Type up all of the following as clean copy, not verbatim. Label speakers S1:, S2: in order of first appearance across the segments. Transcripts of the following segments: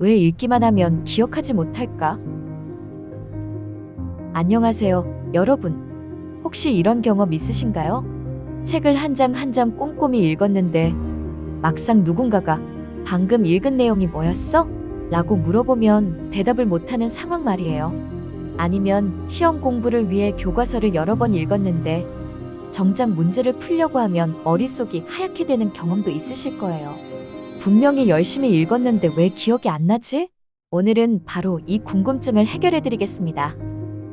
S1: 왜 읽기만 하면 기억하지 못할까? 안녕하세요, 여러분. 혹시 이런 경험 있으신가요? 책을 한 장 한 장 꼼꼼히 읽었는데 막상 누군가가 방금 읽은 내용이 뭐였어? 라고 물어보면 대답을 못하는 상황 말이에요. 아니면 시험 공부를 위해 교과서를 여러 번 읽었는데 정작 문제를 풀려고 하면 머릿속이 하얗게 되는 경험도 있으실 거예요. 분명히 열심히 읽었는데 왜 기억이 안 나지? 오늘은 바로 이 궁금증을 해결해 드리겠습니다.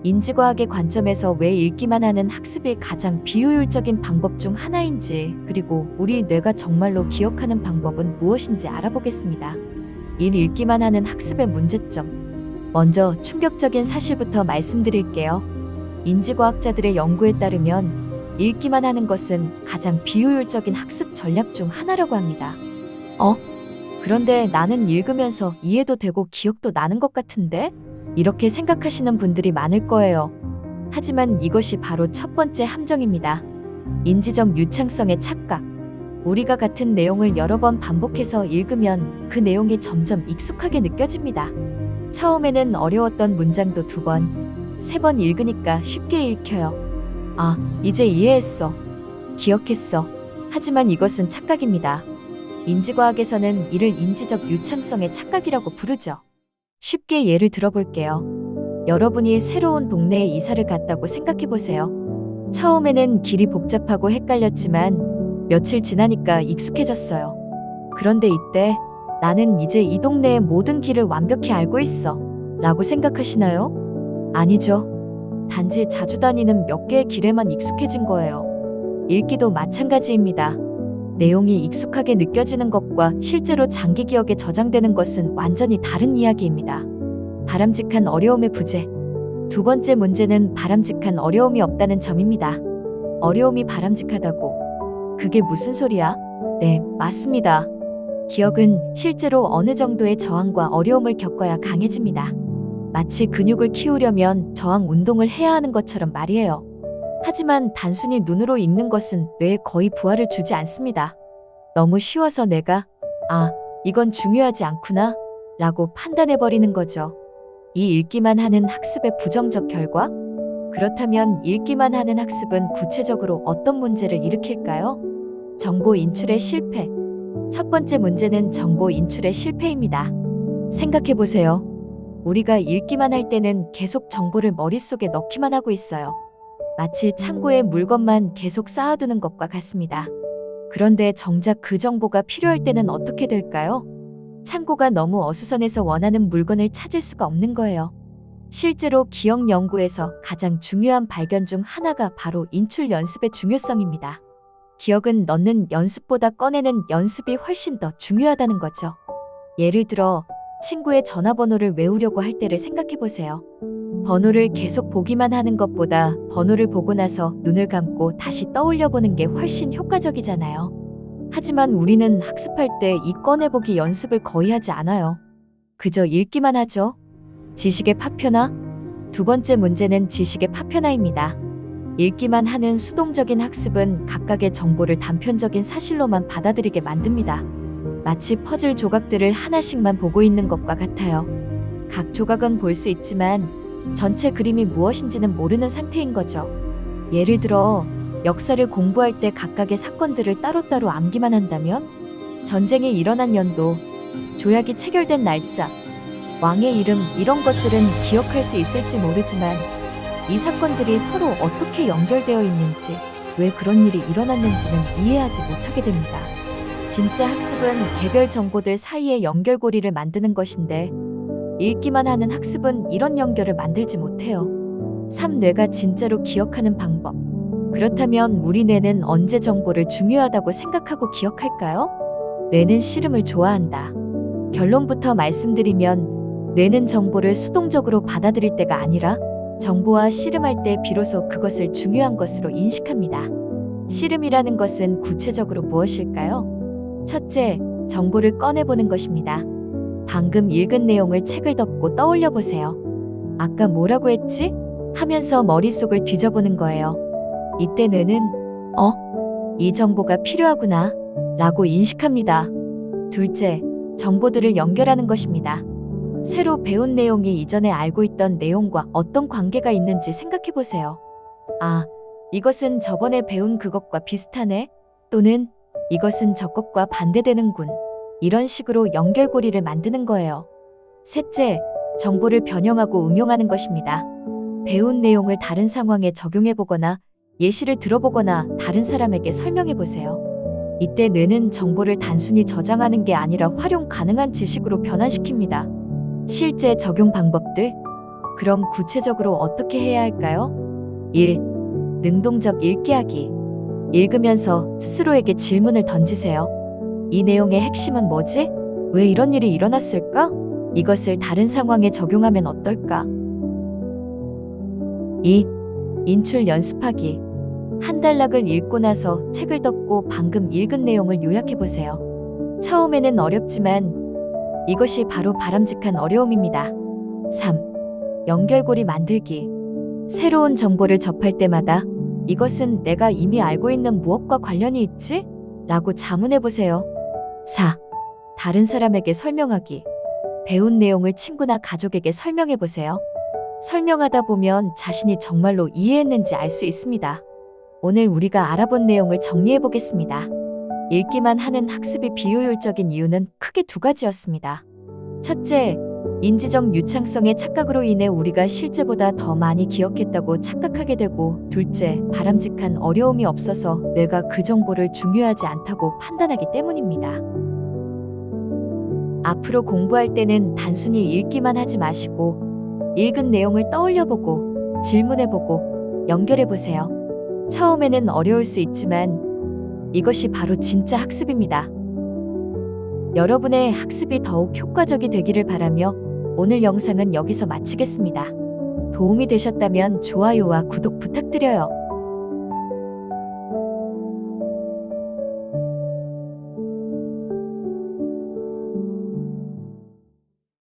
S1: 인지과학의 관점에서 왜 읽기만 하는 학습이 가장 비효율적인 방법 중 하나인지, 그리고 우리 뇌가 정말로 기억하는 방법은 무엇인지 알아보겠습니다. 읽기만 하는 학습의 문제점. 먼저 충격적인 사실부터 말씀드릴게요. 인지과학자들의 연구에 따르면 읽기만 하는 것은 가장 비효율적인 학습 전략 중 하나라고 합니다. 그런데 나는 읽으면서 이해도 되고 기억도 나는 것 같은데? 이렇게 생각하시는 분들이 많을 거예요. 하지만 이것이 바로 첫 번째 함정입니다. 인지적 유창성의 착각. 우리가 같은 내용을 여러 번 반복해서 읽으면 그 내용이 점점 익숙하게 느껴집니다. 처음에는 어려웠던 문장도 2번, 3번 읽으니까 쉽게 읽혀요. 이제 이해했어. 기억했어. 하지만 이것은 착각입니다. 인지과학에서는 이를 인지적 유창성의 착각이라고 부르죠. 쉽게 예를 들어볼게요. 여러분이 새로운 동네에 이사를 갔다고 생각해보세요. 처음에는 길이 복잡하고 헷갈렸지만 며칠 지나니까 익숙해졌어요. 그런데 이때 나는 이제 이 동네의 모든 길을 완벽히 알고 있어 라고 생각하시나요? 아니죠. 단지 자주 다니는 몇 개의 길에만 익숙해진 거예요. 읽기도 마찬가지입니다. 내용이 익숙하게 느껴지는 것과 실제로 장기 기억에 저장되는 것은 완전히 다른 이야기입니다. 바람직한 어려움의 부재. 2번째 문제는 바람직한 어려움이 없다는 점입니다. 어려움이 바람직하다고? 그게 무슨 소리야? 네, 맞습니다. 기억은 실제로 어느 정도의 저항과 어려움을 겪어야 강해집니다. 마치 근육을 키우려면 저항 운동을 해야 하는 것처럼 말이에요. 하지만 단순히 눈으로 읽는 것은 뇌에 거의 부하를 주지 않습니다. 너무 쉬워서 내가 이건 중요하지 않구나 라고 판단해버리는 거죠. 이 읽기만 하는 학습의 부정적 결과? 그렇다면 읽기만 하는 학습은 구체적으로 어떤 문제를 일으킬까요? 정보 인출의 실패. 첫 번째 문제는 정보 인출의 실패입니다. 생각해보세요. 우리가 읽기만 할 때는 계속 정보를 머릿속에 넣기만 하고 있어요. 마치 창고에 물건만 계속 쌓아두는 것과 같습니다. 그런데 정작 그 정보가 필요할 때는 어떻게 될까요? 창고가 너무 어수선해서 원하는 물건을 찾을 수가 없는 거예요. 실제로 기억 연구에서 가장 중요한 발견 중 하나가 바로 인출 연습의 중요성입니다. 기억은 넣는 연습보다 꺼내는 연습이 훨씬 더 중요하다는 거죠. 예를 들어 친구의 전화번호를 외우려고 할 때를 생각해보세요. 번호를 계속 보기만 하는 것보다 번호를 보고 나서 눈을 감고 다시 떠올려 보는 게 훨씬 효과적이잖아요. 하지만 우리는 학습할 때 이 꺼내보기 연습을 거의 하지 않아요. 그저 읽기만 하죠. 지식의 파편화? 2번째 문제는 지식의 파편화입니다. 읽기만 하는 수동적인 학습은 각각의 정보를 단편적인 사실로만 받아들이게 만듭니다. 마치 퍼즐 조각들을 하나씩만 보고 있는 것과 같아요. 각 조각은 볼 수 있지만 전체 그림이 무엇인지는 모르는 상태인 거죠. 예를 들어 역사를 공부할 때 각각의 사건들을 따로따로 암기만 한다면 전쟁이 일어난 연도, 조약이 체결된 날짜, 왕의 이름 이런 것들은 기억할 수 있을지 모르지만 이 사건들이 서로 어떻게 연결되어 있는지, 왜 그런 일이 일어났는지는 이해하지 못하게 됩니다. 진짜 학습은 개별 정보들 사이의 연결고리를 만드는 것인데 읽기만 하는 학습은 이런 연결을 만들지 못해요. 뇌가 진짜로 기억하는 방법. 그렇다면 우리 뇌는 언제 정보를 중요하다고 생각하고 기억할까요? 뇌는 씨름을 좋아한다. 결론부터 말씀드리면 뇌는 정보를 수동적으로 받아들일 때가 아니라 정보와 씨름할 때 비로소 그것을 중요한 것으로 인식합니다. 씨름이라는 것은 구체적으로 무엇일까요? 첫째, 정보를 꺼내보는 것입니다. 방금 읽은 내용을 책을 덮고 떠올려 보세요. 아까 뭐라고 했지? 하면서 머릿속을 뒤져보는 거예요. 이때 뇌는 이 정보가 필요하구나 라고 인식합니다. 둘째, 정보들을 연결하는 것입니다. 새로 배운 내용이 이전에 알고 있던 내용과 어떤 관계가 있는지 생각해 보세요. 아, 이것은 저번에 배운 그것과 비슷하네? 또는 이것은 저것과 반대되는군. 이런 식으로 연결고리를 만드는 거예요. 셋째, 정보를 변형하고 응용하는 것입니다. 배운 내용을 다른 상황에 적용해 보거나 예시를 들어보거나 다른 사람에게 설명해 보세요. 이때 뇌는 정보를 단순히 저장하는 게 아니라 활용 가능한 지식으로 변환시킵니다. 실제 적용 방법들? 그럼 구체적으로 어떻게 해야 할까요? 1. 능동적 읽기하기. 읽으면서 스스로에게 질문을 던지세요. 이 내용의 핵심은 뭐지? 왜 이런 일이 일어났을까? 이것을 다른 상황에 적용하면 어떨까? 2. 인출 연습하기. 한 단락을 읽고 나서 책을 덮고 방금 읽은 내용을 요약해 보세요. 처음에는 어렵지만 이것이 바로 바람직한 어려움입니다. 3. 연결고리 만들기. 새로운 정보를 접할 때마다 이것은 내가 이미 알고 있는 무엇과 관련이 있지? 라고 자문해 보세요. 4. 다른 사람에게 설명하기. 배운 내용을 친구나 가족에게 설명해 보세요. 설명하다 보면 자신이 정말로 이해했는지 알 수 있습니다. 오늘 우리가 알아본 내용을 정리해 보겠습니다. 읽기만 하는 학습이 비효율적인 이유는 크게 두 가지였습니다. 첫째, 인지적 유창성의 착각으로 인해 우리가 실제보다 더 많이 기억했다고 착각하게 되고, 둘째, 바람직한 어려움이 없어서 뇌가 그 정보를 중요하지 않다고 판단하기 때문입니다. 앞으로 공부할 때는 단순히 읽기만 하지 마시고 읽은 내용을 떠올려보고 질문해보고 연결해보세요. 처음에는 어려울 수 있지만 이것이 바로 진짜 학습입니다. 여러분의 학습이 더욱 효과적이 되기를 바라며 오늘 영상은 여기서 마치겠습니다. 도움이 되셨다면 좋아요와 구독 부탁드려요.